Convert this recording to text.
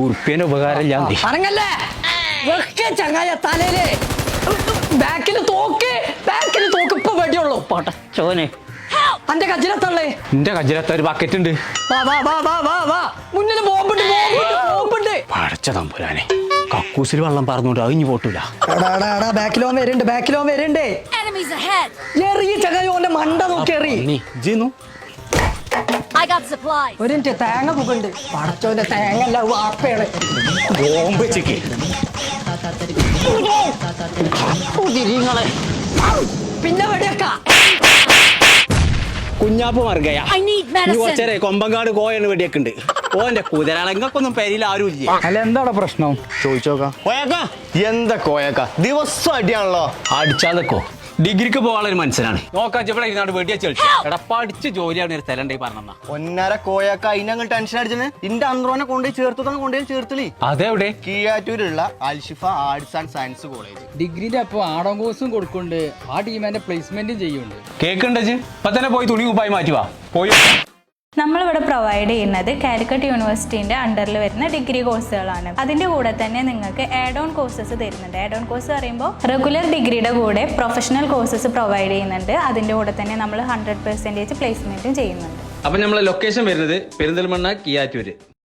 ഉറുപ്പ്യന്റെ ഉപകാരം ഞാൻ അനങ്ങല്ലേ ചങ്ങായ തലയില് ബാക്കിൽ തോക്ക് ഇപ്പൊ വെടിയുള്ളൂ ചോനെ അന്റെ കജിലത്തള്ളേ എന്റെ കജിലത്ത ഒരു ബക്കറ്റ് ഉണ്ട്. മുന്നിൽ ബോംബുണ്ട് പടച്ച തമ്പുരാനെ കക്കൂസിൽ വെള്ളം പറന്നോണ്ട് അഴിഞ്ഞു പോട്ടൂല. ബാക്കിലോ വരുന്നുണ്ട് എറിയ ചങ്ങായി ഓന്റെ മണ്ട നോക്കി എറി. ഒരു മിനിറ്റ് തേങ്ങ പുകണ്ട് പടച്ചോന്റെ തേങ്ങ അല്ല വാപ്പയാണ് ബോംബ് വെച്ചേക്ക് പിന്നെ വെടിയൊക്ക കുഞ്ഞാപ്പ് മറുകയാ കുറച്ചേരെ കൊമ്പങ്കാട് കോയാണ് വെടിയൊക്കെ ഉണ്ട്. ഓന്റെ കുതിരളങ്ങൾക്കൊന്നും പേരിൽ ആരും ഇല്ല. അല്ല എന്താണ് പ്രശ്നം ചോദിച്ചോക്കാം. കോയക്ക എന്താ കോയക്ക ദിവസം അടിയാണല്ലോ. അടിച്ചാലോ ഡിഗ്രിക്ക് പോകാനുള്ള ഒരു മനസ്സിലാണ് നോക്കാൻ ഇവിടെ ഇരുന്നാട് വെടിയ ചെളിച്ചു എടാ പഠിച്ച് ജോലിയാണ് ഒരു സ്ഥലം ഉണ്ടെങ്കിൽ പറഞ്ഞ ഒന്നര കോയക്ക അതിനങ്ങൾ ടെൻഷൻ അടിച്ചത് ഇന്റെ അന്ത്രോനെ കൊണ്ടുപോയി ചേർത്തലി അതെവിടെ കീഴാറ്റൂരുള്ള Alshifa arts and science college. ഡിഗ്രിന്റെ അപ്പൊ ആഡോൺ കോഴ്സും കൊടുക്കുന്നുണ്ട്. ആ ടീമിന്റെ പ്ലേസ്മെന്റും ചെയ്യുന്നുണ്ട്. കേക്കുണ്ട് ഇപ്പൊ തന്നെ പോയി തുണി കുപ്പായി മാറ്റുവാ പോയി. നമ്മളിവിടെ പ്രൊവൈഡ് ചെയ്യുന്നത് കാലിക്കറ്റ് യൂണിവേഴ്സിറ്റിന്റെ അണ്ടറിൽ വരുന്ന ഡിഗ്രി കോഴ്സുകളാണ്. അതിന്റെ കൂടെ തന്നെ നിങ്ങൾക്ക് ആഡ് ഓൺ കോഴ്സസ് തരുന്നുണ്ട്. ആഡ് ഓൺ കോഴ്സ് പറയുമ്പോൾ റെഗുലർ ഡിഗ്രിയുടെ കൂടെ പ്രൊഫഷണൽ കോഴ്സസ് പ്രൊവൈഡ് ചെയ്യുന്നുണ്ട്. അതിന്റെ കൂടെ തന്നെ നമ്മൾ 100% പ്ലേസ്മെന്റും ചെയ്യുന്നുണ്ട്. അപ്പൊ നമ്മളെ ലൊക്കേഷൻ വരുന്നത് പെരിന്തൽമണ്ണ കിയാറ്റൂര്.